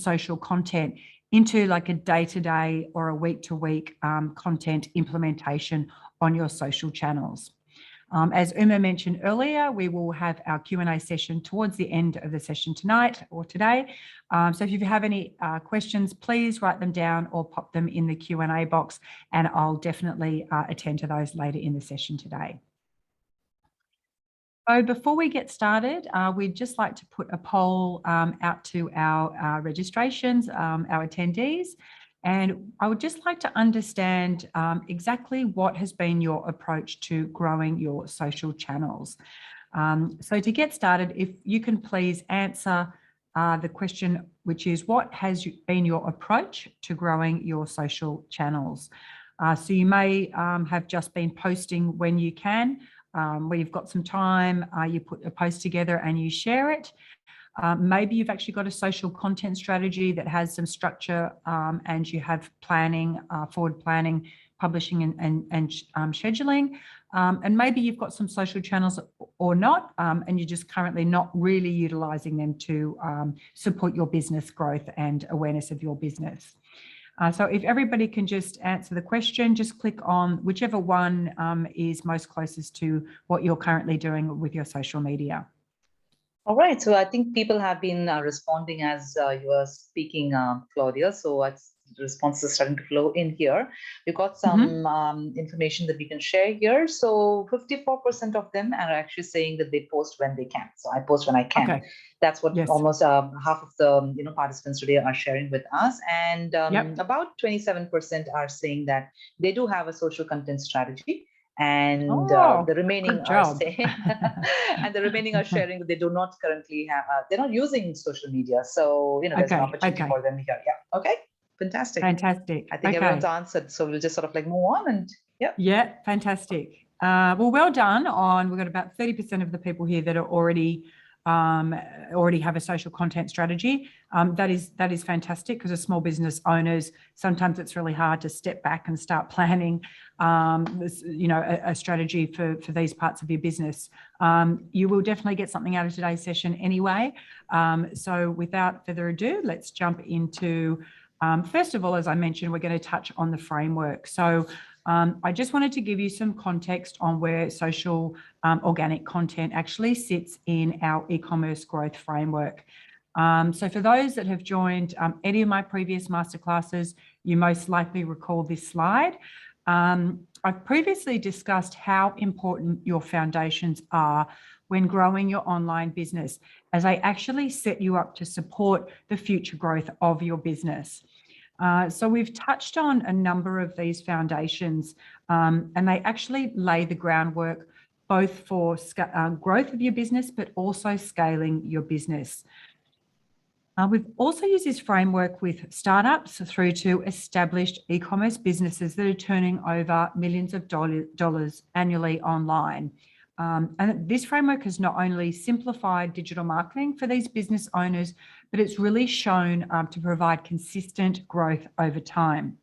social content into like a day-to-day or a week-to-week content implementation on your social channels. As Uma mentioned earlier, we will have our Q&A session towards the end of the session tonight or today. So if you have any questions, please write them down or pop them in the Q&A box, and I'll definitely attend to those later in the session today. So before we get started, we'd just like to put a poll out to our registrations, our attendees. And I would just like to understand exactly what has been your approach to growing your social channels. So to get started, if you can please answer the question, which is, what has been your approach to growing your social channels? So you may have just been posting when you can, where you've got some time, you put a post together and you share it. Maybe you've actually got a social content strategy that has some structure and you have planning, forward planning, publishing and scheduling. And maybe you've got some social channels or not, and you're just currently not really utilising them to support your business growth and awareness of your business. So if everybody can just answer the question, just click on whichever one is most closest to what you're currently doing with your social media. All right, so I think people have been responding as you were speaking, Claudia. So the responses are starting to flow in here. We've got some information that we can share here. So 54% of them are actually saying that they post when they can. So I post when I can. Okay. That's what almost half of the participants today are sharing with us. And about 27% are saying that they do have a social content strategy. And the remaining are saying, and the remaining are sharing that they do not currently have, they're not using social media. So, there's an opportunity for them here. Yeah. Okay. Fantastic. Fantastic. I think everyone's answered. So we'll just sort of like move on and Yeah, fantastic. Well done on, we've got about 30% of the people here that are already have a social content strategy. That is fantastic, because as small business owners, sometimes it's really hard to step back and start planning a strategy for these parts of your business. You will definitely get something out of today's session anyway. So without further ado, let's jump into, first of all, as I mentioned, we're going to touch on the framework. So I just wanted to give you some context on where social organic content actually sits in our e-commerce growth framework. So for those that have joined any of my previous masterclasses, you most likely recall this slide. I've previously discussed how important your foundations are when growing your online business, as they actually set you up to support the future growth of your business. So we've touched on a number of these foundations, and they actually lay the groundwork both for growth of your business, but also scaling your business. We've also used this framework with startups through to established e-commerce businesses that are turning over millions of dollars annually online. And this framework has not only simplified digital marketing for these business owners, but it's really shown to provide consistent growth over time.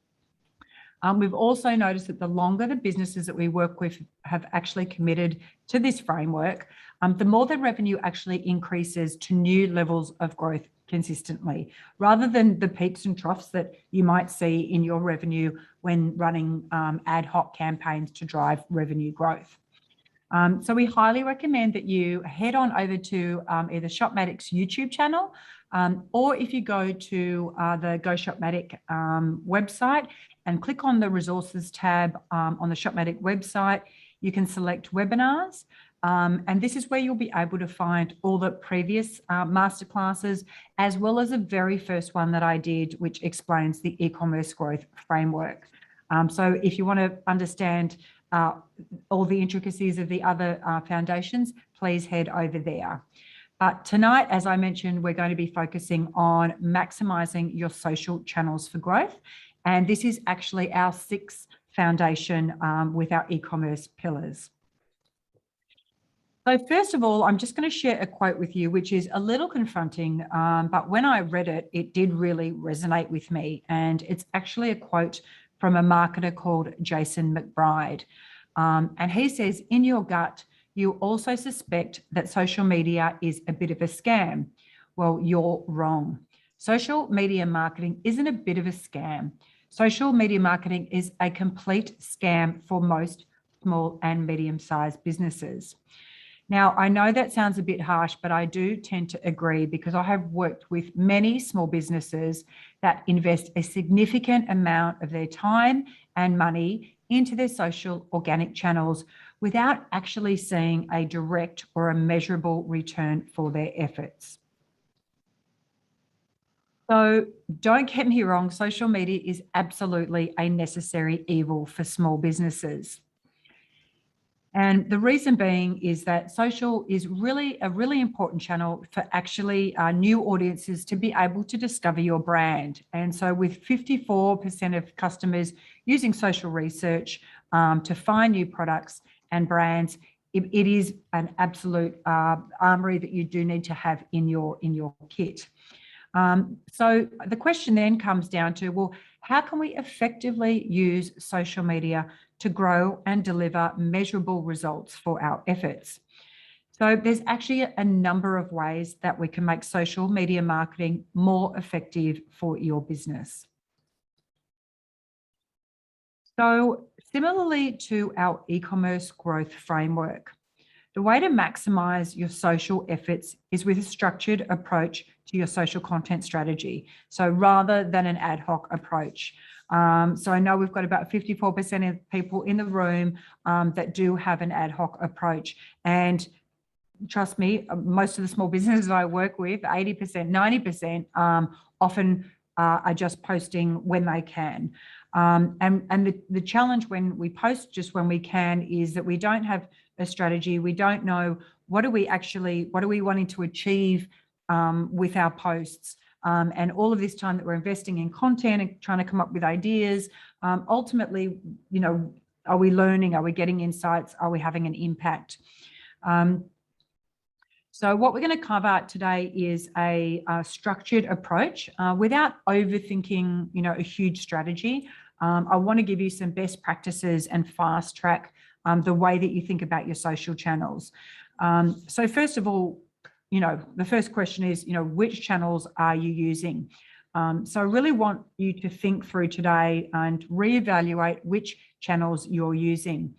We've also noticed that the longer the businesses that we work with have actually committed to this framework, the more the revenue actually increases to new levels of growth consistently, rather than the peaks and troughs that you might see in your revenue when running ad hoc campaigns to drive revenue growth. So we highly recommend that you head on over to either Shopmatic's YouTube channel, or if you go to the Go Shopmatic website and click on the resources tab on the Shopmatic website, you can select webinars. And this is where you'll be able to find all the previous masterclasses, as well as the very first one that I did, which explains the e-commerce growth framework. So if you want to understand all the intricacies of the other foundations, please head over there. But tonight, as I mentioned, we're going to be focusing on maximizing your social channels for growth. And this is actually our sixth foundation with our e-commerce pillars. So first of all, I'm just going to share a quote with you, which is a little confronting, but when I read it, it did really resonate with me. And it's actually a quote from a marketer called Jason McBride. And he says, in your gut, you also suspect that social media is a bit of a scam. Well, you're wrong. social media marketing isn't a bit of a scam. Social media marketing is a complete scam for most small and medium-sized businesses. Now, I know that sounds a bit harsh, but I do tend to agree because I have worked with many small businesses that invest a significant amount of their time and money into their social organic channels without actually seeing a direct or a measurable return for their efforts. So don't get me wrong, social media is absolutely a necessary evil for small businesses. And the reason being is that social is really a really important channel for actually new audiences to be able to discover your brand. And so with 54% of customers using social research to find new products and brands, it is an absolute armory that you do need to have in your kit. So the question then comes down to, well, how can we effectively use social media to grow and deliver measurable results for our efforts? So there's actually a number of ways that we can make social media marketing more effective for your business. So similarly to our e-commerce growth framework, the way to maximize your social efforts is with a structured approach to your social content strategy. So rather than an ad hoc approach. So I know we've got about 54% of people in the room that do have an ad hoc approach. And trust me, most of the small businesses I work with, 80%, 90% often are just posting when they can. And the challenge when we post just when we can is that we don't have a strategy. We don't know what are we wanting to achieve with our posts. And all of this time that we're investing in content and trying to come up with ideas, ultimately, you know, are we learning? Are we getting insights? Are we having an impact? So what we're going to cover today is a structured approach without overthinking, you know, a huge strategy. I want to give you some best practices and fast track the way that you think about your social channels. So first of all, you know, the first question is, you know, which channels are you using? So I really want you to think through today and reevaluate which channels you're using.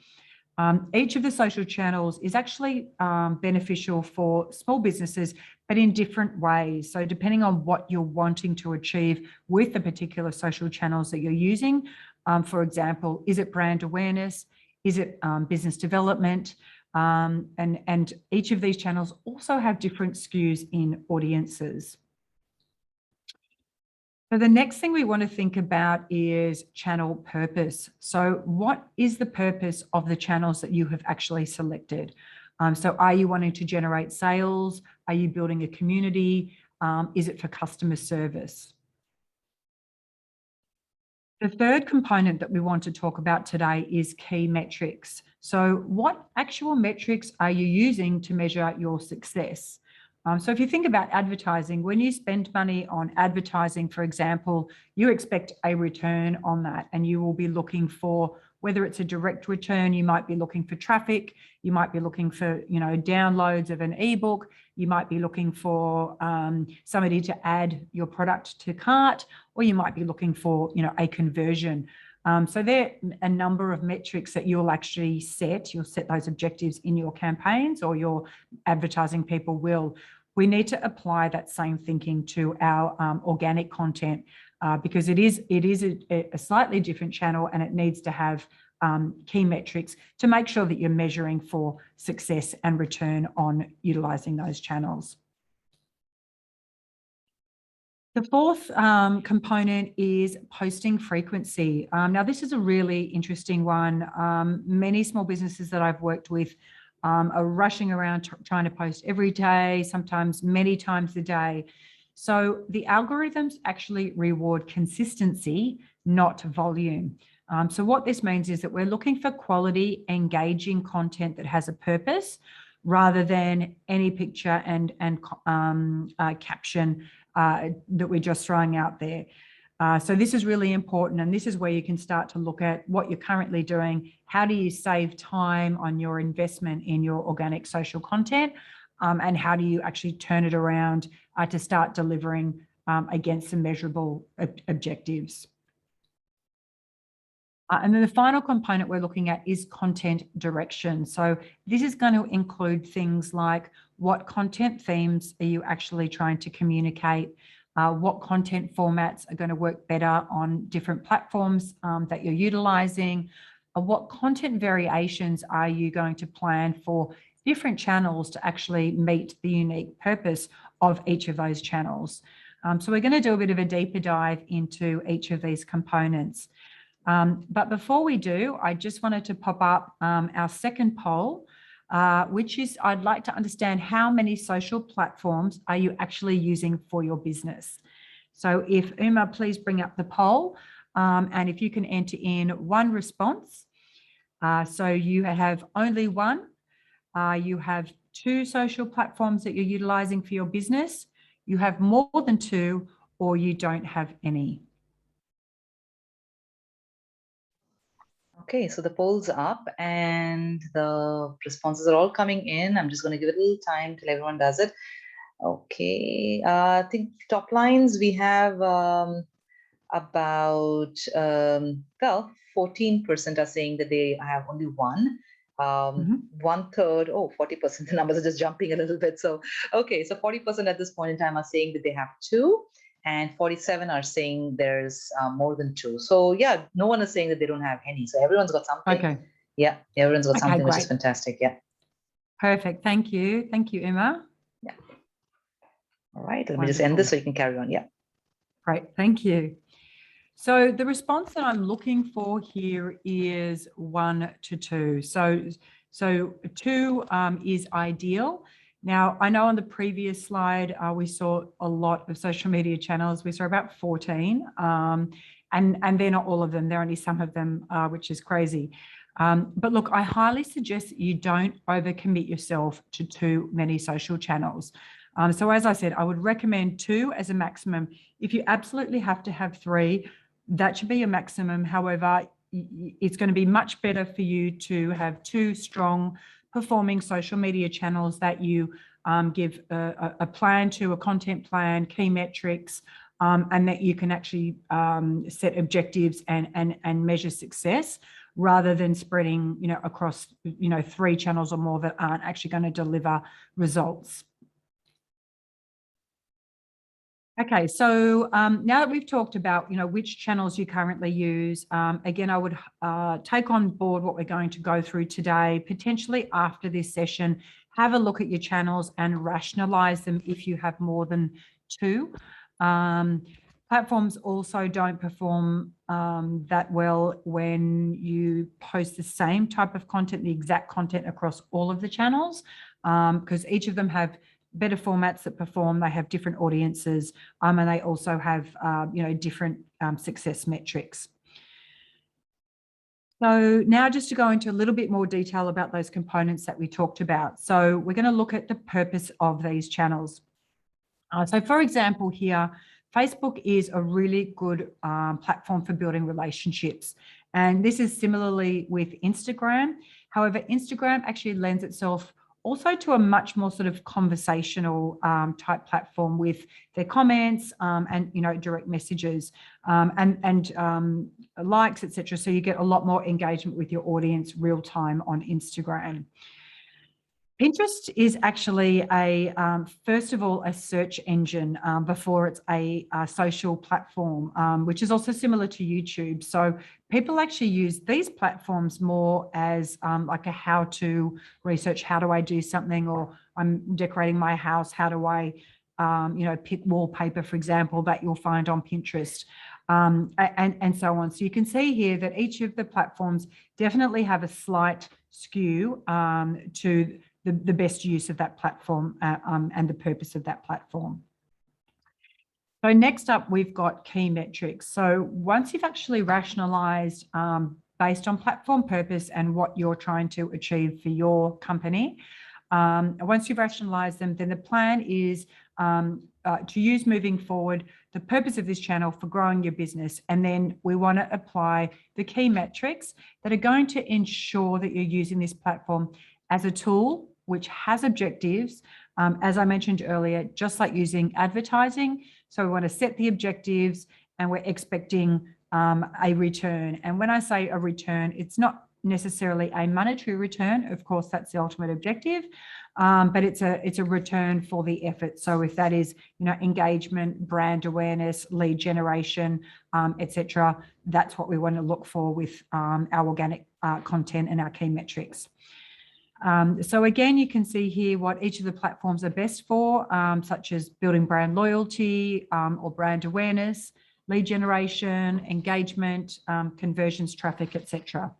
Each of the social channels is actually beneficial for small businesses, but in different ways. So depending on what you're wanting to achieve with the particular social channels that you're using, for example, is it brand awareness? Is it business development? And each of these channels also have different skews in audiences. So the next thing we want to think about is channel purpose. So what is the purpose of the channels that you have actually selected? So are you wanting to generate sales? Are you building a community? Is it for customer service? The third component that we want to talk about today is key metrics. So what actual metrics are you using to measure your success? So if you think about advertising, when you spend money on advertising, for example, you expect a return on that, and you will be looking for, whether it's a direct return, you might be looking for traffic, you might be looking for, you know, downloads of an ebook, you might be looking for somebody to add your product to cart, or you might be looking for, you know, a conversion. So there are a number of metrics that you'll actually set. You'll set those objectives in your campaigns, or your advertising people will. We need to apply that same thinking to our organic content because it is a slightly different channel, and it needs to have key metrics to make sure that you're measuring for success and return on utilizing those channels. The fourth component is posting frequency. Now, this is a really interesting one. Many small businesses that I've worked with are rushing around trying to post every day, sometimes many times a day. So the algorithms actually reward consistency, not volume. So what this means is that we're looking for quality, engaging content that has a purpose, rather than any picture and caption that we're just throwing out there. So this is really important, and this is where you can start to look at what you're currently doing. How do you save time on your investment in your organic social content, and how do you actually turn it around to start delivering against some measurable objectives. And then the final component we're looking at is content direction. So this is going to include things like what content themes are you actually trying to communicate, what content formats are going to work better on different platforms that you're utilizing, what content variations are you going to plan for different channels to actually meet the unique purpose of each of those channels. So we're going to do a bit of a deeper dive into each of these components. But before we do, I just wanted to pop up our second poll, which is I'd like to understand how many social platforms are you actually using for your business. So if Uma, please bring up the poll, and if you can enter in one response. So you have only one, you have 2 social platforms that you're utilizing for your business, you have more than 2, or you don't have any. Okay, so the poll's up and the responses are all coming in. I'm just going to give it a little time till everyone does it. Okay, I think top lines we have about, well, 14% are saying that they have only one. 1/3, 40%, the numbers are just jumping a little bit. So, okay, so 40% at this point in time are saying that they have 2. And 47 are saying there's more than 2. So yeah, no one is saying that they don't have any. So everyone's got something. Okay. Yeah, everyone's got something, great. which is fantastic. Yeah. Perfect. Thank you. Thank you, Emma. Yeah. All right. Let me just end this so you can carry on. Yeah. Great. Thank you. So the response that I'm looking for here is 1 to 2. So 2 is ideal. Now, I know on the previous slide, we saw a lot of social media channels. We saw about 14, and they're not all of them. There are only some of them, which is crazy. But look, I highly suggest that you don't overcommit yourself to too many social channels. So as I said, I would recommend 2 as a maximum. If you absolutely have to have 3, that should be your maximum. However, it's going to be much better for you to have 2 strong performing social media channels that you give a plan to, a content plan, key metrics, and that you can actually set objectives and measure success, rather than spreading, across, 3 channels or more that aren't actually going to deliver results. Okay, so now that we've talked about, which channels you currently use, again, I would take on board what we're going to go through today. Potentially after this session, have a look at your channels and rationalize them if you have more than 2. Platforms also don't perform that well when you post the same type of content, the exact content across all of the channels, because each of them have better formats that perform. They have different audiences, and they also have different success metrics. So now just to go into a little bit more detail about those components that we talked about. So we're going to look at the purpose of these channels. So for example here, Facebook is a really good platform for building relationships. And this is similarly with Instagram. However, Instagram actually lends itself also to a much more sort of conversational type platform with their comments and direct messages and likes, etc. So you get a lot more engagement with your audience real time on Instagram. Pinterest is actually first of all, a search engine before it's a social platform, which is also similar to YouTube. So people actually use these platforms more as like a how-to research. How do I do something? Or I'm decorating my house. How do I, pick wallpaper, for example, that you'll find on Pinterest, and so on. So you can see here that each of the platforms definitely have a slight skew to the best use of that platform and the purpose of that platform. So next up, we've got key metrics. So once you've actually rationalized based on platform purpose and what you're trying to achieve for your company, once you've rationalized them, then the plan is to use moving forward the purpose of this channel for growing your business. And then we want to apply the key metrics that are going to ensure that you're using this platform as a tool which has objectives, as I mentioned earlier, just like using advertising, So we want to set the objectives and we're expecting a return. And when I say a return, it's not necessarily a monetary return. Of course, that's the ultimate objective, but it's a return for the effort. So if that is, engagement, brand awareness, lead generation, etc., that's what we want to look for with our organic content and our key metrics. So again, you can see here what each of the platforms are best for, such as building brand loyalty or brand awareness, lead generation, engagement, conversions, traffic, etc.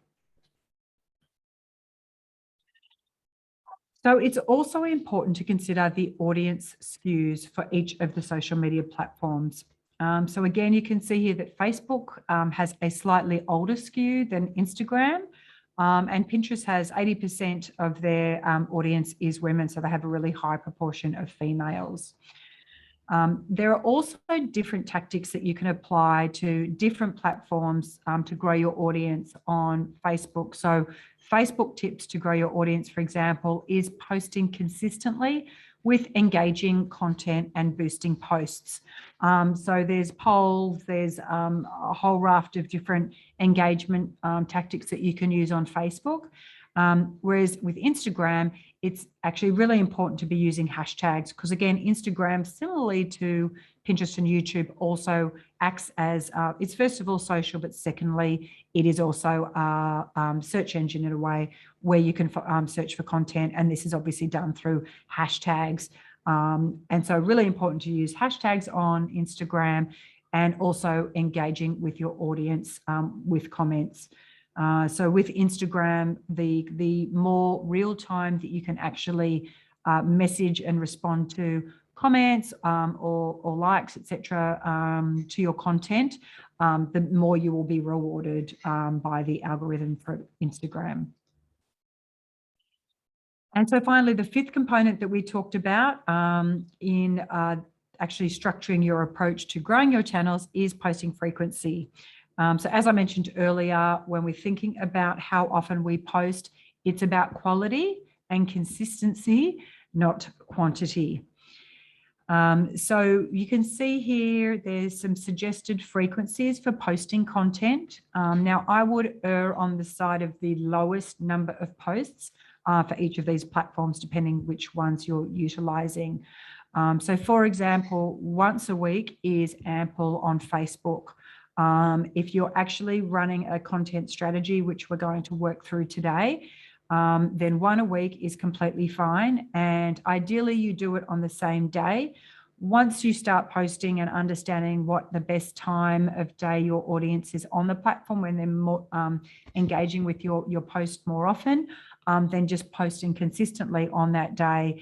So it's also important to consider the audience skews for each of the social media platforms. So again, you can see here that Facebook has a slightly older skew than Instagram, and Pinterest has 80% of their audience is women, so they have a really high proportion of females. There are also different tactics that you can apply to different platforms to grow your audience on Facebook. So Facebook tips to grow your audience, for example, is posting consistently with engaging content and boosting posts. So there's polls, there's a whole raft of different engagement tactics that you can use on Facebook. Whereas with Instagram, it's actually really important to be using hashtags because, again, Instagram, similarly to Pinterest and YouTube, also acts as, it's first of all social, but secondly, it is also a search engine in a way where you can search for content. And this is obviously done through hashtags. And so really important to use hashtags on Instagram and also engaging with your audience with comments. So with Instagram, the more real time that you can actually message and respond to comments or likes, etc., to your content, the more you will be rewarded by the algorithm for Instagram. And so finally, the fifth component that we talked about in actually structuring your approach to growing your channels is posting frequency. So as I mentioned earlier, when we're thinking about how often we post, it's about quality and consistency, not quantity. So you can see here, there's some suggested frequencies for posting content. Now, I would err on the side of the lowest number of posts for each of these platforms, depending which ones you're utilizing. So for example, once a week is ample on Facebook. If you're actually running a content strategy, which we're going to work through today, then one a week is completely fine. And ideally you do it on the same day. Once you start posting and understanding what the best time of day your audience is on the platform, when they're more engaging with your post more often, then just posting consistently on that day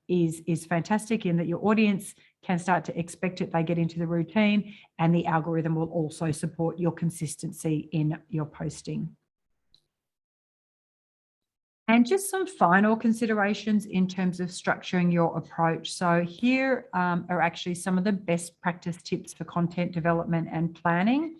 is fantastic in that your audience can start to expect it, they get into the routine, and the algorithm will also support your consistency in your posting. And just some final considerations in terms of structuring your approach. So here are actually some of the best practice tips for content development and planning.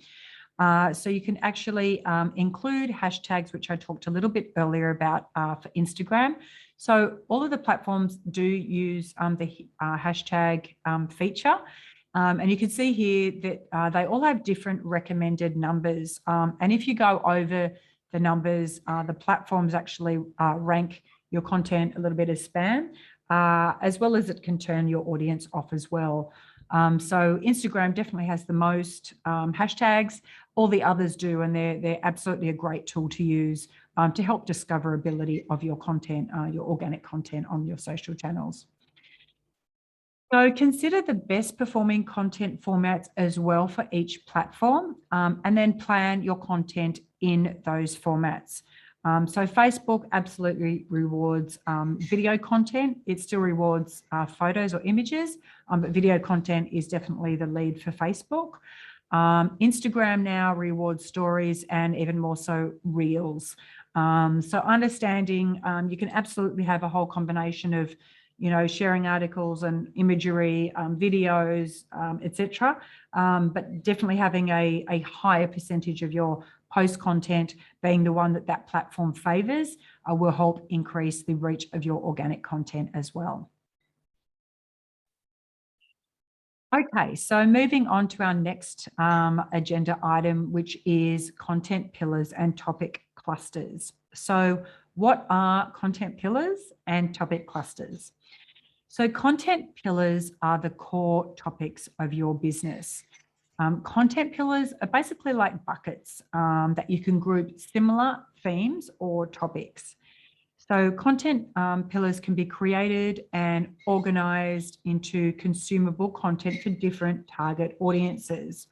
So you can actually include hashtags, which I talked a little bit earlier about for Instagram. So all of the platforms do use the hashtag feature. And you can see here that they all have different recommended numbers. And if you go over the numbers, the platforms actually rank your content a little bit as spam, as well as it can turn your audience off as well. So Instagram definitely has the most hashtags. All the others do, and they're absolutely a great tool to use to help discoverability of your content, your organic content on your social channels. So consider the best performing content formats as well for each platform, and then plan your content in those formats. So Facebook absolutely rewards video content. It still rewards photos or images, but video content is definitely the lead for Facebook. Instagram now rewards stories and even more so reels. So understanding, you can absolutely have a whole combination of, sharing articles and imagery, videos, etc. But definitely having a higher percentage of your post content being the one that platform favors will help increase the reach of your organic content as well. Okay, so moving on to our next agenda item, which is content pillars and topic clusters. So what are content pillars and topic clusters? So content pillars are the core topics of your business. Content pillars are basically like buckets that you can group similar themes or topics. So content pillars can be created and organized into consumable content for different target audiences.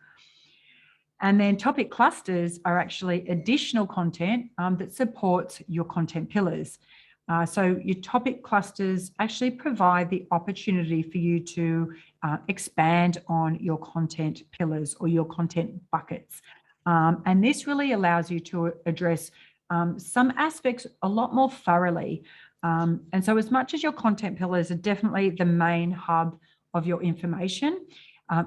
And then topic clusters are actually additional content that supports your content pillars. So your topic clusters actually provide the opportunity for you to expand on your content pillars or your content buckets. And this really allows you to address some aspects a lot more thoroughly. And so as much as your content pillars are definitely the main hub of your information,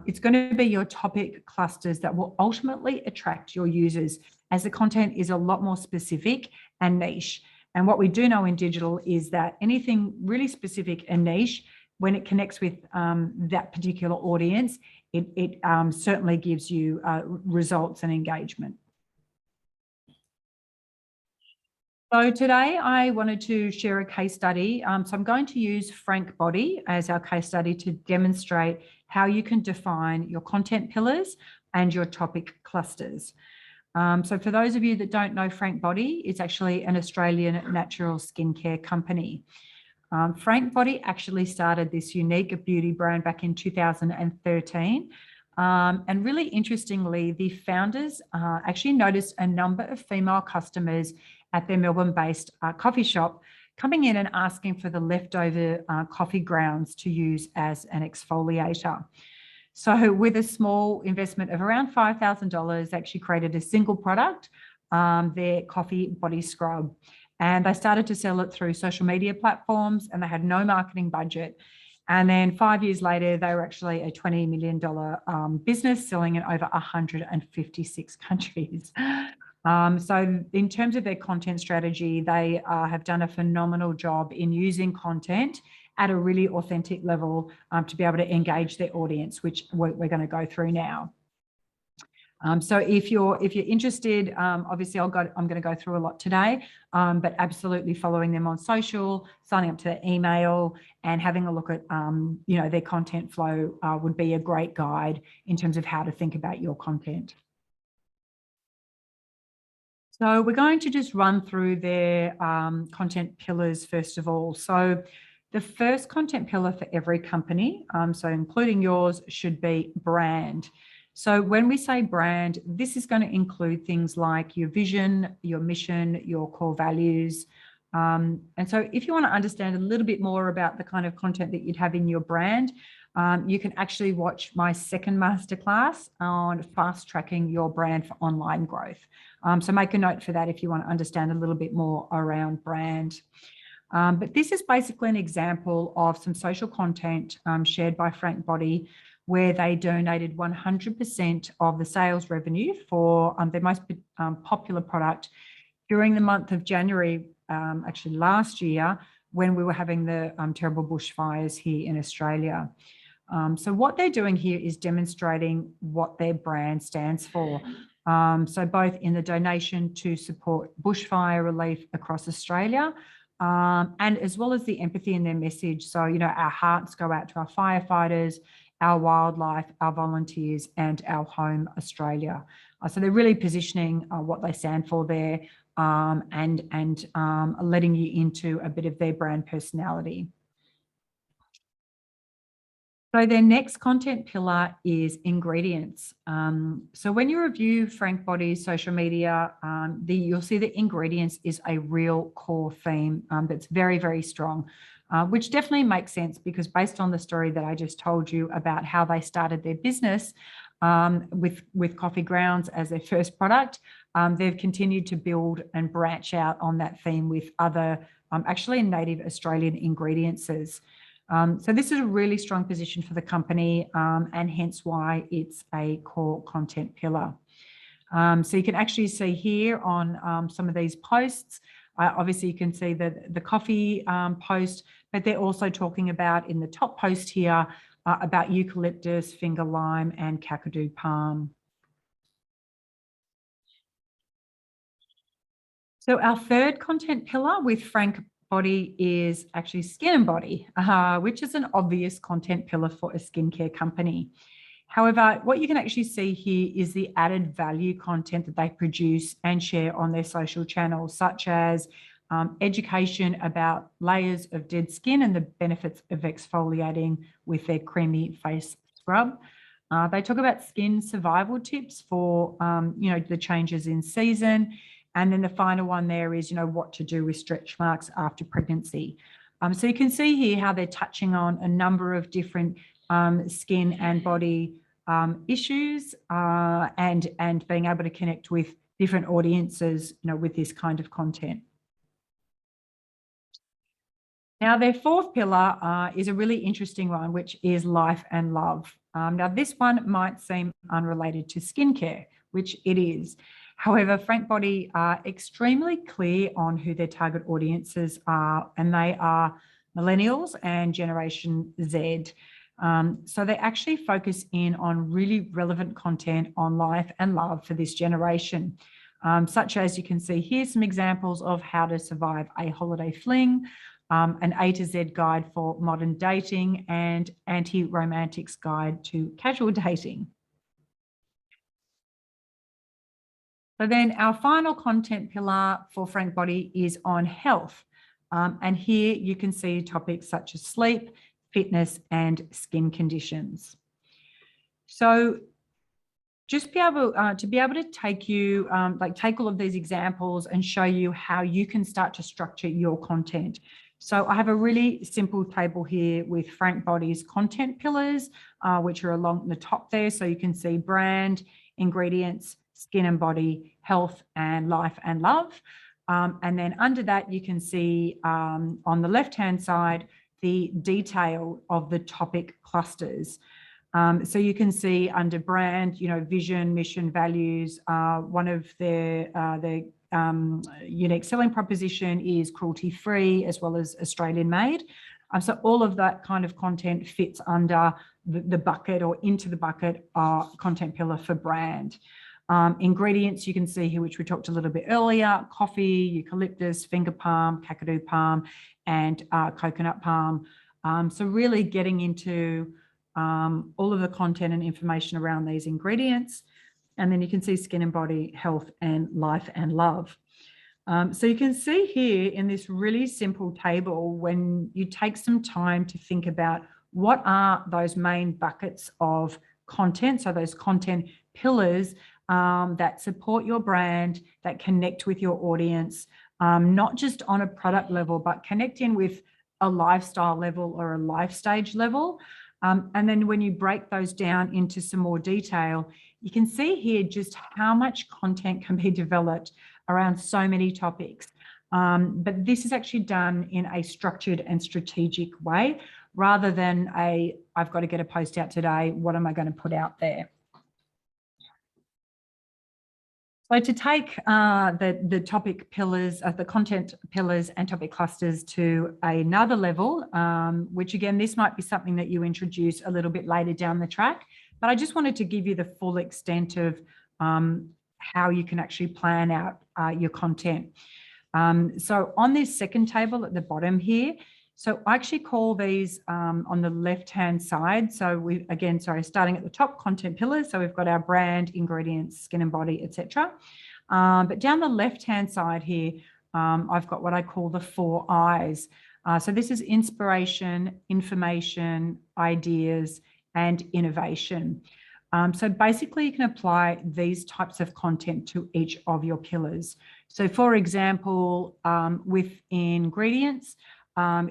it's going to be your topic clusters that will ultimately attract your users, as the content is a lot more specific and niche. And what we do know in digital is that anything really specific and niche, when it connects with that particular audience, it certainly gives you results and engagement. So today I wanted to share a case study. So I'm going to use Frank Body as our case study to demonstrate how you can define your content pillars and your topic clusters. So for those of you that don't know Frank Body, it's actually an Australian natural skincare company. Frank Body actually started this unique beauty brand back in 2013. And really interestingly, the founders actually noticed a number of female customers at their Melbourne-based coffee shop coming in and asking for the leftover coffee grounds to use as an exfoliator. So with a small investment of around $5,000, they actually created a single product, their coffee body scrub. And they started to sell it through social media platforms, and they had no marketing budget. And then 5 years later, they were actually a $20 million business selling in over 156 countries. So in terms of their content strategy, they have done a phenomenal job in using content at a really authentic level to be able to engage their audience, which we're going to go through now. So if you're interested, obviously I'm going to go through a lot today, but absolutely following them on social, signing up to their email, and having a look at their content flow would be a great guide in terms of how to think about your content. So we're going to just run through their content pillars first of all. So the first content pillar for every company, so including yours, should be brand. So when we say brand, this is going to include things like your vision, your mission, your core values. And so if you want to understand a little bit more about the kind of content that you'd have in your brand, you can actually watch my second masterclass on fast tracking your brand for online growth. So make a note for that if you want to understand a little bit more around brand. But this is basically an example of some social content shared by Frank Body, where they donated 100% of the sales revenue for their most popular product during the month of January, actually last year, when we were having the terrible bushfires here in Australia. So what they're doing here is demonstrating what their brand stands for. So both in the donation to support bushfire relief across Australia, and as well as the empathy in their message. So, our hearts go out to our firefighters, our wildlife, our volunteers, and our home Australia. So they're really positioning what they stand for there, and letting you into a bit of their brand personality. So their next content pillar is ingredients. So when you review Frank Body's social media, you'll see that ingredients is a real core theme that's very, very strong, which definitely makes sense because based on the story that I just told you about how they started their business with coffee grounds as their first product, they've continued to build and branch out on that theme with other actually native Australian ingredients. So this is a really strong position for the company, and hence why it's a core content pillar. So you can actually see here on some of these posts, obviously you can see the coffee post, but they're also talking about in the top post here, about eucalyptus, finger lime, and kakadu palm. So our third content pillar with Frank Body is actually skin and body, which is an obvious content pillar for a skincare company. However, what you can actually see here is the added value content that they produce and share on their social channels, such as education about layers of dead skin and the benefits of exfoliating with their creamy face scrub. They talk about skin survival tips for, the changes in season. And then the final one there is, what to do with stretch marks after pregnancy. So you can see here how they're touching on a number of different skin and body issues and being able to connect with different audiences, with this kind of content. Now, their fourth pillar is a really interesting one, which is life and love. Now, this one might seem unrelated to skincare, which it is. However, Frank Body are extremely clear on who their target audiences are, and they are millennials and Generation Z. So they actually focus in on really relevant content on life and love for this generation, such as you can see here some examples of how to survive a holiday fling, an A to Z guide for modern dating, and anti-romantics guide to casual dating. So then our final content pillar for Frank Body is on health. And here you can see topics such as sleep, fitness, and skin conditions. So just be able to take you, take all of these examples and show you how you can start to structure your content. So I have a really simple table here with Frank Body's content pillars, which are along the top there. So you can see brand, ingredients, skin and body, health, and life and love. And then under that, you can see on the left-hand side, the detail of the topic clusters. So you can see under brand, vision, mission, values. One of their unique selling proposition is cruelty-free as well as Australian-made. So all of that kind of content fits under the bucket or into the bucket content pillar for brand. Ingredients you can see here, which we talked a little bit earlier: coffee, eucalyptus, finger palm, kakadu palm, and coconut palm. So really getting into all of the content and information around these ingredients. And then you can see skin and body, health, and life and love. So you can see here in this really simple table, when you take some time to think about what are those main buckets of content, so those content pillars that support your brand, that connect with your audience, not just on a product level, but connect in with a lifestyle level or a life stage level. And then when you break those down into some more detail, you can see here just how much content can be developed around so many topics. But this is actually done in a structured and strategic way, rather than I've got to get a post out today, what am I going to put out there? So to take the topic pillars, the content pillars and topic clusters to another level, which again, this might be something that you introduce a little bit later down the track, but I just wanted to give you the full extent of how you can actually plan out your content. So on this second table at the bottom here, so I actually call these on the left-hand side. So starting at the top, content pillars. So we've got our brand, ingredients, skin and body, etc. But down the left-hand side here, I've got what I call the 4 I's. So this is inspiration, information, ideas, and innovation. So basically you can apply these types of content to each of your pillars. So for example, with ingredients,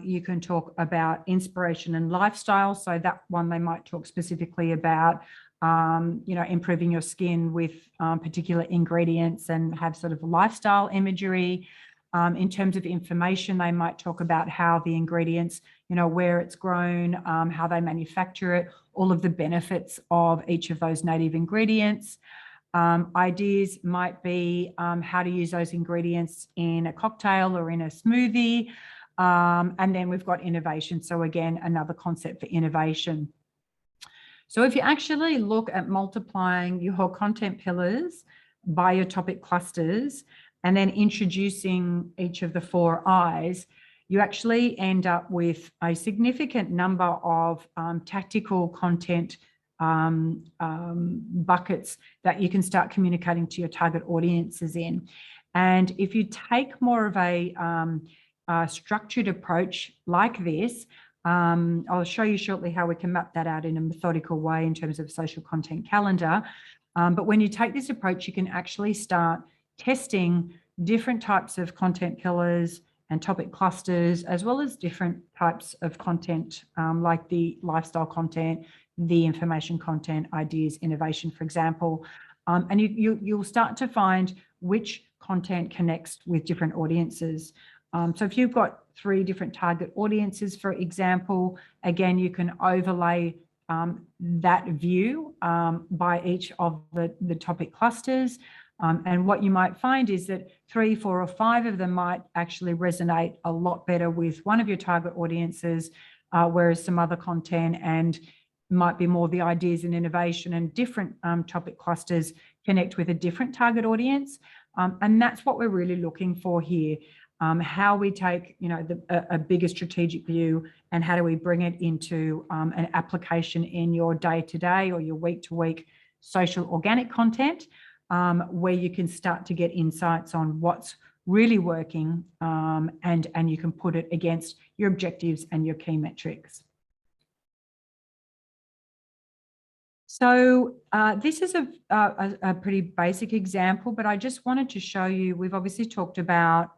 you can talk about inspiration and lifestyle. So that one, they might talk specifically about, improving your skin with particular ingredients and have sort of lifestyle imagery. In terms of information, they might talk about how the ingredients, where it's grown, how they manufacture it, all of the benefits of each of those native ingredients. Ideas might be how to use those ingredients in a cocktail or in a smoothie. And then we've got innovation. So again, another concept for innovation. So if you actually look at multiplying your content pillars by your topic clusters and then introducing each of the 4 I's, you actually end up with a significant number of tactical content buckets that you can start communicating to your target audiences in. And if you take more of a structured approach like this, I'll show you shortly how we can map that out in a methodical way in terms of social content calendar. But when you take this approach, you can actually start testing different types of content pillars and topic clusters, as well as different types of content, like the lifestyle content, the information content, ideas, innovation, for example. And you'll start to find which content connects with different audiences. So if you've got 3 different target audiences, for example, again, you can overlay that view by each of the topic clusters. And what you might find is that 3, 4, or 5 of them might actually resonate a lot better with one of your target audiences, whereas some other content and might be more the ideas and innovation and different topic clusters connect with a different target audience. And that's what we're really looking for here. How we take, a bigger strategic view and how do we bring it into an application in your day-to-day or your week-to-week social organic content, where you can start to get insights on what's really working, and you can put it against your objectives and your key metrics. So this is a pretty basic example, but I just wanted to show you, we've obviously talked about,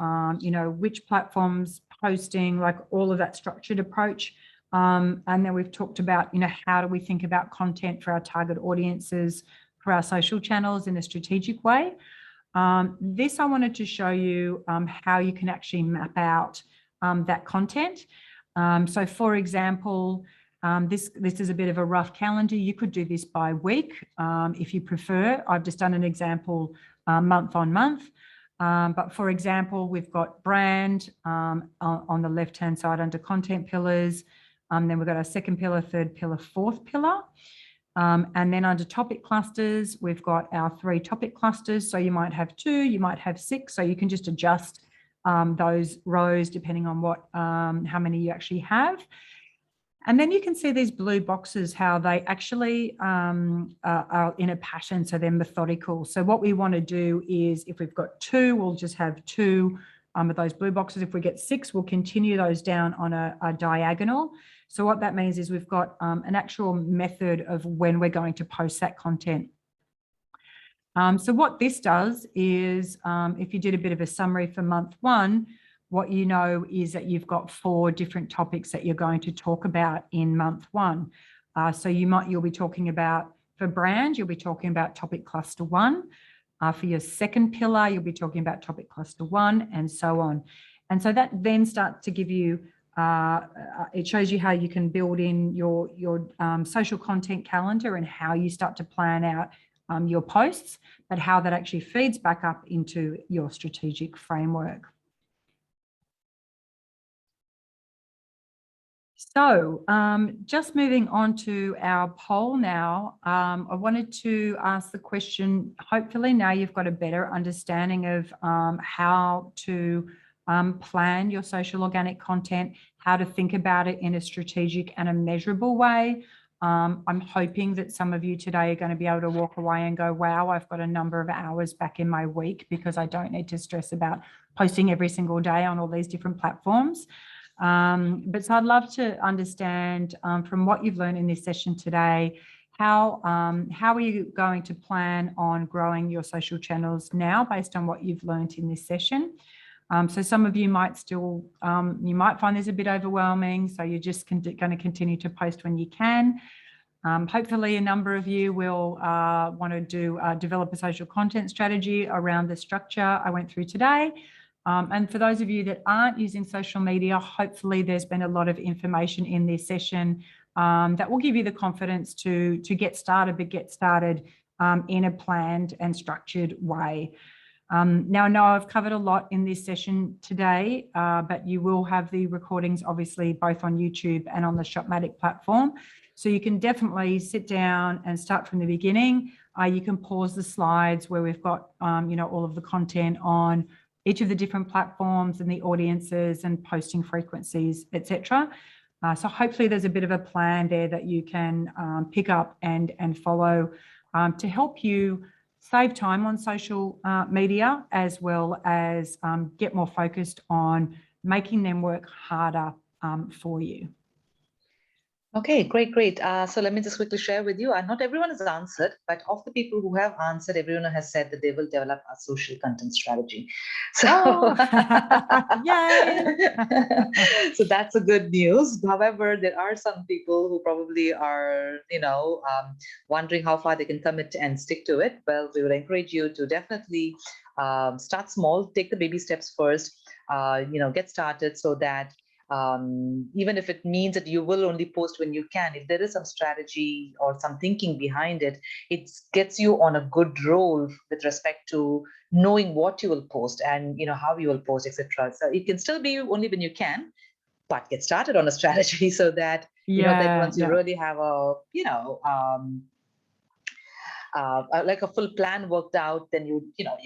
which platforms, posting, like all of that structured approach. And then we've talked about, how do we think about content for our target audiences, for our social channels in a strategic way. This I wanted to show you how you can actually map out that content. So for example, this is a bit of a rough calendar. You could do this by week if you prefer. I've just done an example month on month. But for example, we've got brand on the left-hand side under content pillars. Then we've got our second pillar, third pillar, fourth pillar. And then under topic clusters, we've got our 3 topic clusters. So you might have 2, you might have 6. So you can just adjust those rows depending on how many you actually have. And then you can see these blue boxes, how they actually are in a pattern, so they're methodical. So what we want to do is, if we've got 2, we'll just have 2 of those blue boxes. If we get 6, we'll continue those down on a diagonal. So what that means is we've got an actual method of when we're going to post that content. So what this does is, if you did a bit of a summary for month 1, what you know is that you've got 4 different topics that you're going to talk about in month 1. So you'll be talking about, for brand, you'll be talking about topic cluster 1. For your second pillar, you'll be talking about topic cluster 1, and so on. And so that then starts to give you, it shows you how you can build in your social content calendar and how you start to plan out your posts, but how that actually feeds back up into your strategic framework. So just moving on to our poll now, I wanted to ask the question, hopefully now you've got a better understanding of how to plan your social organic content, how to think about it in a strategic and a measurable way. I'm hoping that some of you today are going to be able to walk away and go, wow, I've got a number of hours back in my week because I don't need to stress about posting every single day on all these different platforms. But so I'd love to understand from what you've learned in this session today, how are you going to plan on growing your social channels now based on what you've learned in this session? So some of you might still, you might find this a bit overwhelming, so you're just going to continue to post when you can. Hopefully a number of you will want to develop a social content strategy around the structure I went through today. And for those of you that aren't using social media, hopefully there's been a lot of information in this session that will give you the confidence to get started, but get started in a planned and structured way. Now, I know I've covered a lot in this session today, but you will have the recordings, obviously, both on YouTube and on the Shopmatic platform. So you can definitely sit down and start from the beginning. You can pause the slides where we've got, all of the content on each of the different platforms and the audiences and posting frequencies, etc. So hopefully there's a bit of a plan there that you can pick up and follow to help you save time on social media, as well as get more focused on making them work harder for you. Okay, great. So let me just quickly share with you. Not everyone has answered, but of the people who have answered, everyone has said that they will develop a social content strategy. So, Yay! So that's a good news. However, there are some people who probably are, wondering how far they can commit and stick to it. Well, we would encourage you to definitely start small, take the baby steps first, get started so that even if it means that you will only post when you can, if there is some strategy or some thinking behind it, it gets you on a good roll with respect to knowing what you will post and how you will post, etc. So it can still be only when you can, but get started on a strategy so that then once you really have a like a full plan worked out, then you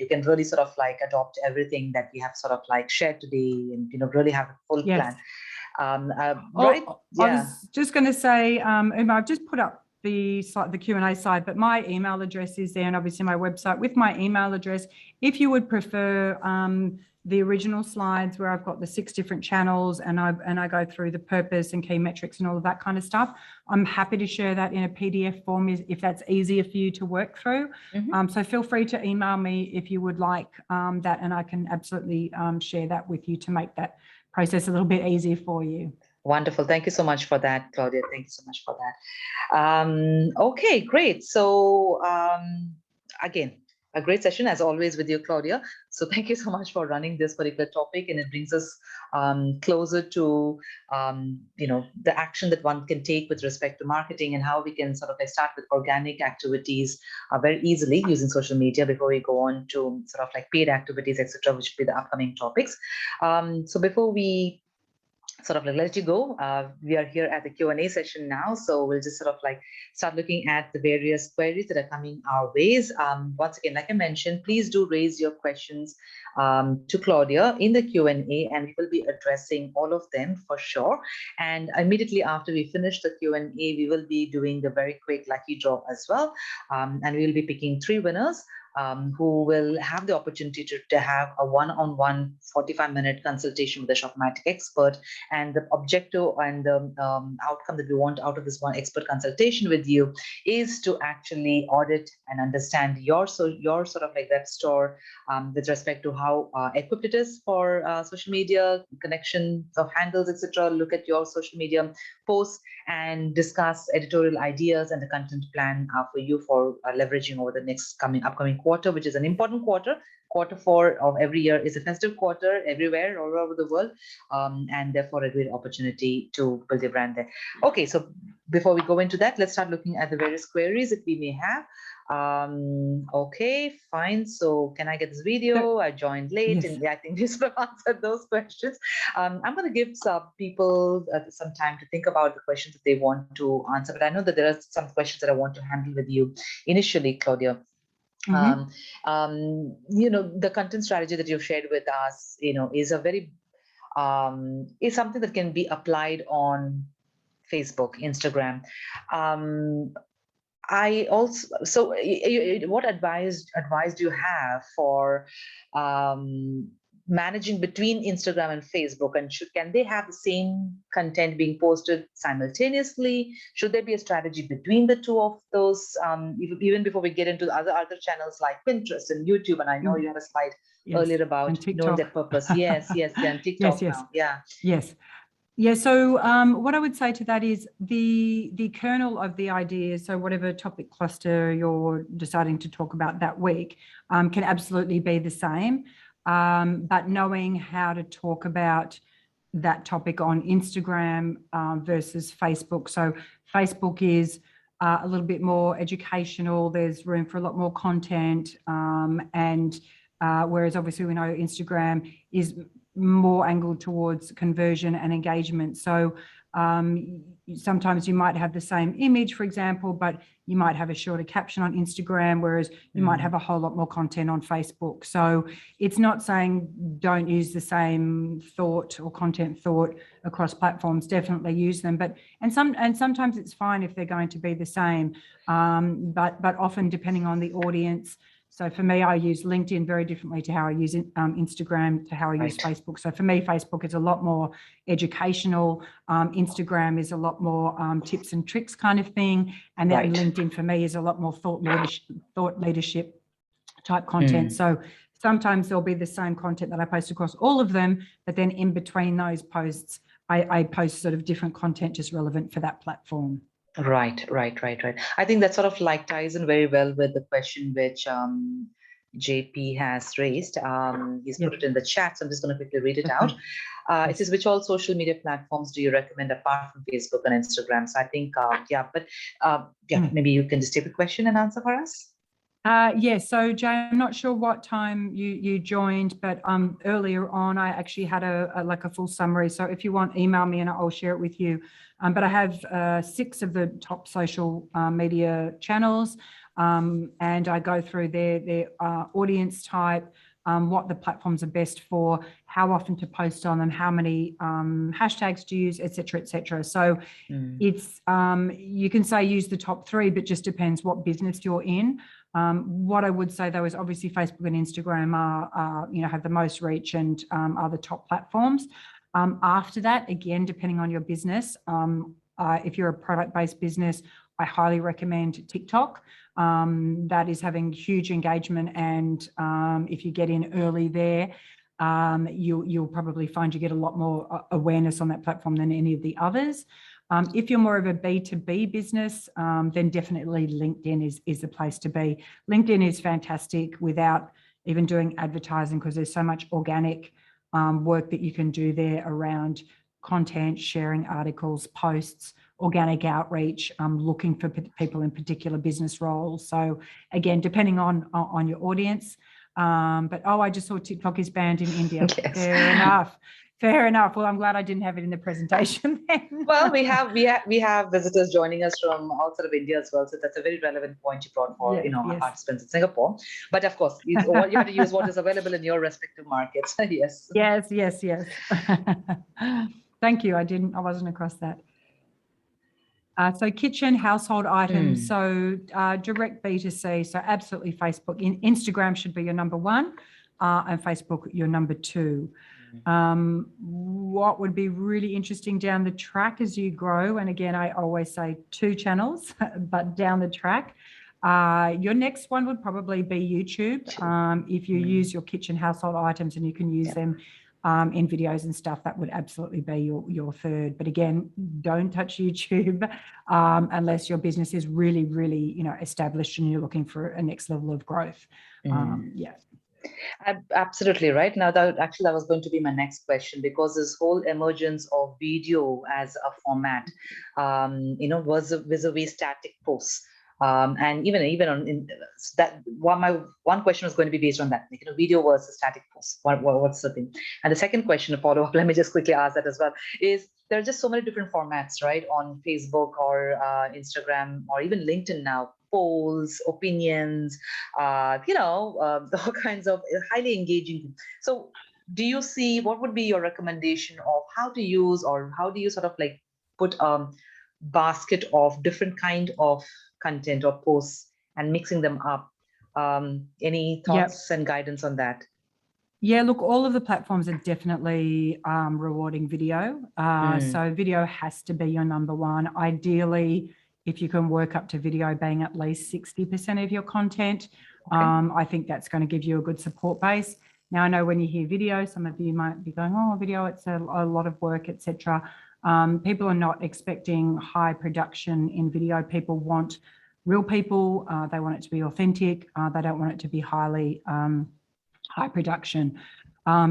can really sort of like adopt everything that we have sort of like shared today, and really have a full plan. Right? I was just going to say, Uma, I've just put up the Q&A side, but my email address is there, and obviously my website with my email address. If you would prefer the original slides where I've got the 6 different channels and I go through the purpose and key metrics and all of that kind of stuff, I'm happy to share that in a PDF form if that's easier for you to work through. So feel free to email me if you would like that, and I can absolutely share that with you to make that process a little bit easier for you. Wonderful. Thank you so much for that, Claudia. Thank you so much for that. Okay, great. So again, a great session as always with you, Claudia. So thank you so much for running this particular topic, and it brings us closer to the action that one can take with respect to marketing and how we can sort of start with organic activities very easily using social media before we go on to sort of like paid activities, etc., which will be the upcoming topics. So before we sort of like let you go, we are here at the Q&A session now, so we'll just sort of like start looking at the various queries that are coming our ways. Once again, like I mentioned, please do raise your questions to Claudia in the Q&A, and we will be addressing all of them for sure. And immediately after we finish the Q&A, we will be doing the very quick lucky draw as well, and we will be picking 3 winners who will have the opportunity to have a one-on-one 45-minute consultation with a Shopmatic expert. And the objective and the outcome that we want out of this one expert consultation with you is to actually audit and understand your sort of like web store with respect to how equipped it is for social media, connections of handles, etc. Look at your social media posts and discuss editorial ideas and the content plan for you for leveraging over the next upcoming quarter, which is an important quarter. Quarter 4 of every year is a festive quarter everywhere, all over the world, and therefore a great opportunity to build your brand there. Okay, so before we go into that, let's start looking at the various queries that we may have. Okay, fine. So can I get this video? I joined late, yes. And I think you sort of answered those questions. I'm going to give some people some time to think about the questions that they want to answer, but I know that there are some questions that I want to handle with you initially, Claudia. The content strategy that you've shared with us, is a very is something that can be applied on Facebook, Instagram. What advice do you have for managing between Instagram and Facebook, and can they have the same content being posted simultaneously? Should there be a strategy between the two of those, even before we get into the other Channels like Pinterest and YouTube? And I know you had a slide earlier about knowing their purpose. Yes, and TikTok now. Yeah, so what I would say to that is the kernel of the idea, so whatever topic cluster you're deciding to talk about that week, can absolutely be the same. But knowing how to talk about that topic on Instagram versus Facebook. So Facebook is a little bit more educational. There's room for a lot more content. And whereas obviously we know Instagram is more angled towards conversion and engagement. So Sometimes you might have the same image, for example, but you might have a shorter caption on Instagram, whereas you might have a whole lot more content on Facebook. So it's not saying don't use the same thought or content thought across platforms. Definitely use them, and sometimes it's fine if they're going to be the same, but often depending on the audience. So for me, I use LinkedIn very differently to how I use Instagram, to how I use Facebook. So for me, Facebook is a lot more educational. Instagram is a lot more tips and tricks kind of thing. And then LinkedIn for me is a lot more thought leadership type content. So sometimes there'll be the same content that I post across all of them, but then in between those posts, I post sort of different content just relevant for that platform. Right. I think that sort of like ties in very well with the question which JP has raised. He's put it in the chat, so I'm just going to quickly read it out. It says, which all social media platforms do you recommend apart from Facebook and Instagram? So I think, maybe you can just take the question and answer for us. So Jay, I'm not sure what time you joined, but earlier on I actually had a full summary. So if you want, email me and I'll share it with you. But I have 6 of the top social media channels, and I go through their audience type, what the platforms are best for, how often to post on them, how many hashtags to use, etc., etc. So it's you can say use the top 3, but just depends what business you're in. What I would say though is obviously Facebook and Instagram are have the most reach and are the top platforms. After that, again, depending on your business, if you're a product-based business, I highly recommend TikTok. That is having huge engagement, and if you get in early there, you'll probably find you get a lot more awareness on that platform than any of the others. If you're more of a B2B business, then definitely LinkedIn is the place to be. LinkedIn is fantastic without even doing advertising, because there's so much organic work that you can do there around content, sharing articles, posts, organic outreach, looking for people in particular business roles. So again, depending on your audience. But I just saw TikTok is banned in India. Yes. Fair enough. Well, I'm glad I didn't have it in the presentation then. Well, we have visitors joining us from outside of India as well, so that's a very relevant point you brought for our participants in Singapore. But of course, you have to use what is available in your respective markets. Yes. Thank you. I wasn't across that. So kitchen, household items, so direct B2C, so absolutely Facebook. Instagram should be your number 1, and Facebook your number 2. What would be really interesting down the track as you grow, and again, I always say 2 channels, but down the track, your next one would probably be YouTube. If you use your kitchen household items and you can use them in videos and stuff, that would absolutely be your 3rd. But again, don't touch YouTube unless your business is really, really, established and you're looking for a next level of growth. Absolutely right. Now that was going to be my next question, because this whole emergence of video as a format, was vis-a-vis static posts. And even on that one question was going to be based on that, video versus static posts. What's the thing? And the second question, a follow-up, let me just quickly ask that as well, is there are just so many different formats, right, on Facebook or Instagram or even LinkedIn now. Polls, opinions, all kinds of highly engaging. So do you see, what would be your recommendation of how to use, or how do you sort of like put a basket of different kind of content or posts and mixing them up? Any thoughts and guidance on that? Yeah, look, all of the platforms are definitely rewarding video. So video has to be your number 1. Ideally, if you can work up to video being at least 60% of your content, I think that's going to give you a good support base. Now, I know when you hear video, some of you might be going, video, it's a lot of work, etc. People are not expecting high production in video. People want real people. They want it to be authentic. They don't want it to be high production.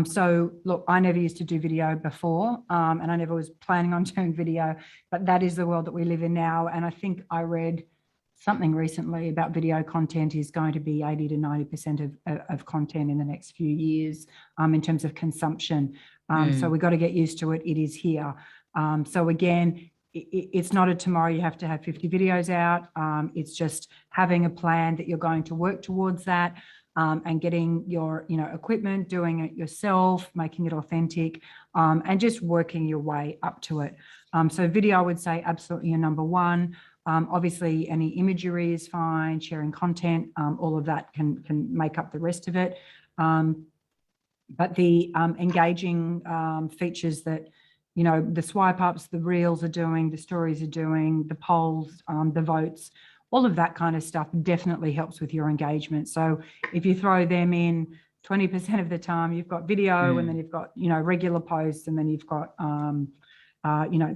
So look, I never used to do video before, and I never was planning on doing video, but that is the world that we live in now. And I think I read something recently about video content is going to be 80 to 90% of content in the next few years in terms of consumption. So we've got to get used to it. It is here. So again, it's not a tomorrow you have to have 50 videos out. It's just having a plan that you're going to work towards that, and getting your equipment, doing it yourself, making it authentic, and just working your way up to it. So video, I would say absolutely your number one. Obviously, any imagery is fine, sharing content, all of that can make up the rest of it. But the engaging features that, the swipe ups, the reels are doing, the stories are doing, the polls, the votes, all of that kind of stuff definitely helps with your engagement. So if you throw them in 20% of the time, you've got video, and then you've got, regular posts, and then you've got,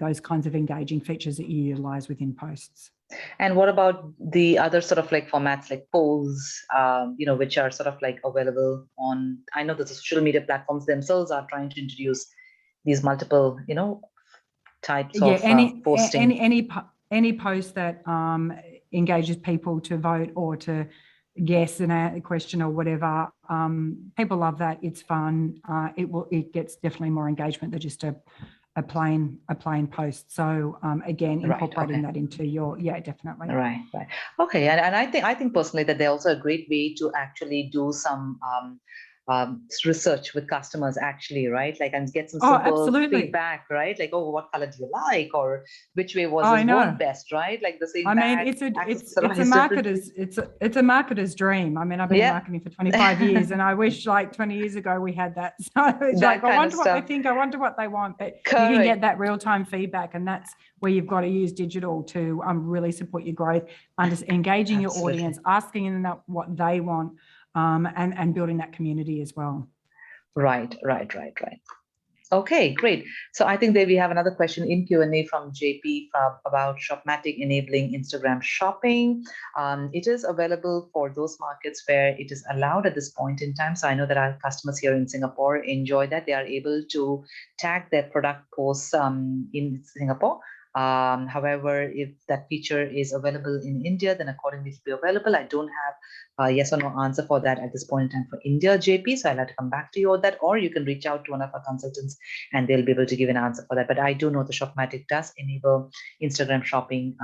those kinds of engaging features that you utilize within posts. And what about the other sort of like formats like polls, which are sort of like available on, I know the social media platforms themselves are trying to introduce these multiple, types of posting. Any post that engages people to vote or to guess a question or whatever, people love that. It's fun. It gets definitely more engagement than just a plain post. So again, incorporating that into your, definitely. Right. Okay. And I think personally that they're also a great way to actually do some research with customers actually, right? Like, and get some simple feedback, right? Like, oh, what color do you like, or which way was this work best, right? Like the same. I mean, it's a marketer's dream. I mean, I've been marketing for 25 years, and I wish like 20 years ago we had that. So it's like, I wonder what they think, I wonder what they want, but you can get that real-time feedback, and that's where you've got to use digital to really support your growth, engaging your audience, asking them what they want. And building that community as well. Right. Okay, great. So I think there we have another question in Q&A from JP about Shopmatic enabling Instagram shopping. It is available for those markets where it is allowed at this point in time. So I know that our customers here in Singapore enjoy that. They are able to tag their product posts in Singapore. However, if that feature is available in India, then accordingly it will be available. I don't have a yes or no answer for that at this point in time for India, JP. So I'll have to come back to you on that, or you can reach out to one of our consultants and they'll be able to give an answer for that. But I do know the Shopmatic does enable Instagram shopping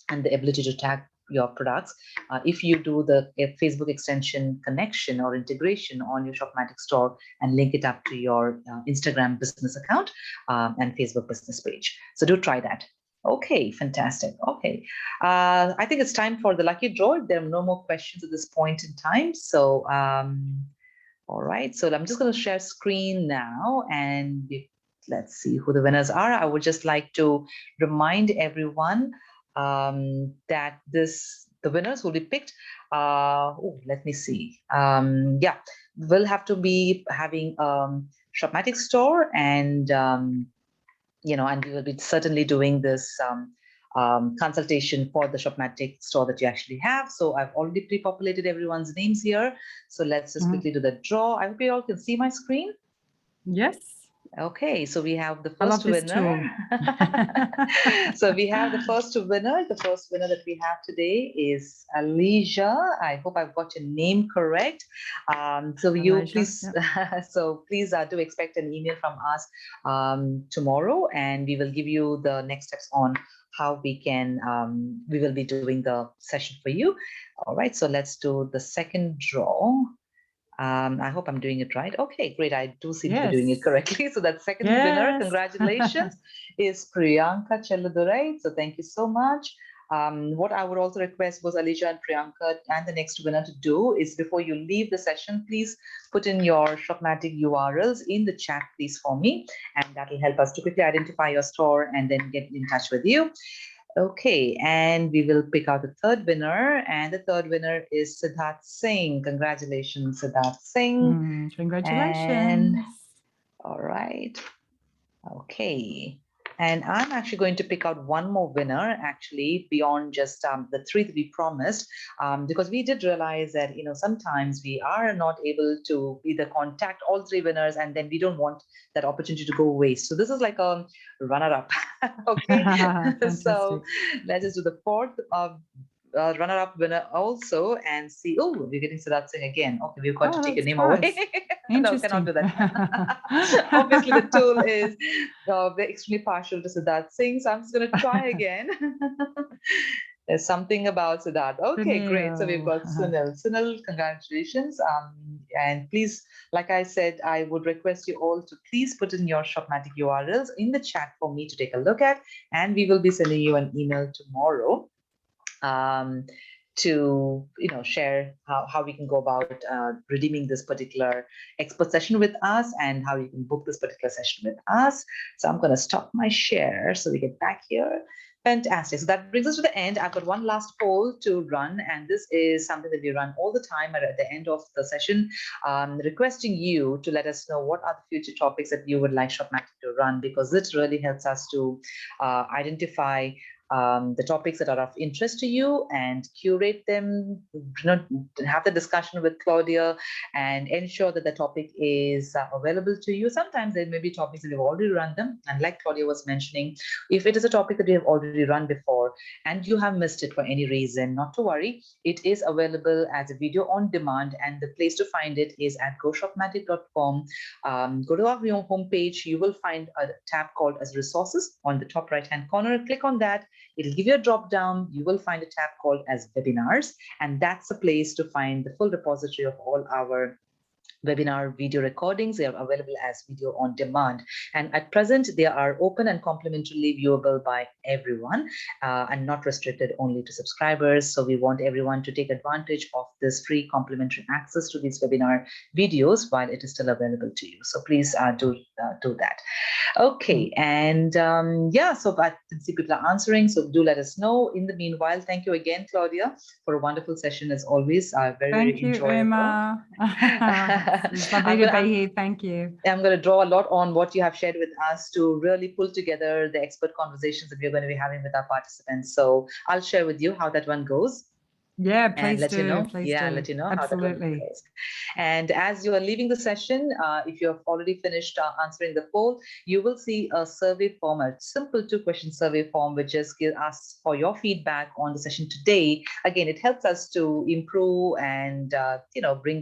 and the ability to tag your products. If you do the Facebook extension connection or integration on your Shopmatic store and link it up to your Instagram business account and Facebook business page. So do try that. Okay, fantastic. Okay, I think it's time for the lucky draw. There are no more questions at this point in time. So, all right. So I'm just going to share screen now, and let's see who the winners are. I would just like to remind everyone that the winners will be picked. Let me see. We'll have to be having Shopmatic store, and and we will be certainly doing this consultation for the Shopmatic store that you actually have. So I've already pre-populated everyone's names here. So let's just quickly do the draw. I hope you all can see my screen. Yes. Okay, so we have the first winner. So we have the first winner. The first winner that we have today is Alicia. I hope I've got your name correct. So you please, please do expect an email from us tomorrow, and we will give you the next steps on how we will be doing the session for you. All right, so let's do the second draw. I hope I'm doing it right. Okay, great. I do seem to be doing it correctly. So that second winner, congratulations, is Priyanka Chelladurai. So thank you so much. What I would also request was Alicia and Priyanka and the next winner to do is, before you leave the session, please put in your Shopmatic URLs in the chat, please, for me. And that will help us to quickly identify your store and then get in touch with you. Okay, and we will pick out the third winner, and the third winner is Siddharth Singh. Congratulations, Siddharth Singh. Congratulations. All right. Okay. And I'm actually going to pick out one more winner, actually, beyond just the three that we promised, because we did realize that, sometimes we are not able to either contact all three winners, and then we don't want that opportunity to go waste. So this is like a runner-up. Okay. So let's just do the fourth runner-up winner also and see. Oh, we're getting Siddharth Singh again. Okay, we've got to take your name away. No, cannot do that. Obviously, the tool is extremely partial to Siddharth Singh, so I'm just going to try again. There's something about Siddharth. Okay, great. So we've got Sunil. Sunil, congratulations. And please, like I said, I would request you all to please put in your Shopmatic URLs in the chat for me to take a look at, and we will be sending you an email tomorrow to share how we can go about redeeming this particular expert session with us and how you can book this particular session with us. So I'm going to stop my share so we get back here. Fantastic. So that brings us to the end. I've got one last poll to run, and this is something that we run all the time at the end of the session, requesting you to let us know what are the future topics that you would like Shopmatic to run, because this really helps us to identify the topics that are of interest to you and curate them, have the discussion with Claudia and ensure that the topic is available to you. Sometimes there may be topics that we've already run them. And like Claudia was mentioning, if it is a topic that we have already run before and you have missed it for any reason, not to worry. It is available as a video on demand, and the place to find it is at goshopmatic.com. Go to our homepage. You will find a tab called as resources on the top right-hand corner. Click on that. It'll give you a drop down. You will find a tab called as webinars, and that's a place to find the full repository of all our webinar video recordings. They are available as video on demand, and at present they are open and complimentarily viewable by everyone and not restricted only to subscribers. So we want everyone to take advantage of this free complimentary access to these webinar videos while it is still available to you. So please do that. Okay, and so I can see people are answering, so do let us know. In the meanwhile, thank you again, Claudia, for a wonderful session as always. Very enjoyable. Uma. It's lovely to be here. Thank you. I'm going to draw a lot on what you have shared with us to really pull together the expert conversations that we're going to be having with our participants. So I'll share with you how that one goes. Yeah, please let do. you know. Please yeah, do. let you know Absolutely. how that one goes. And as you are leaving the session, if you have already finished answering the poll, you will see a survey form, a simple 2-question survey form, which just asks for your feedback on the session today. Again, it helps us to improve and bring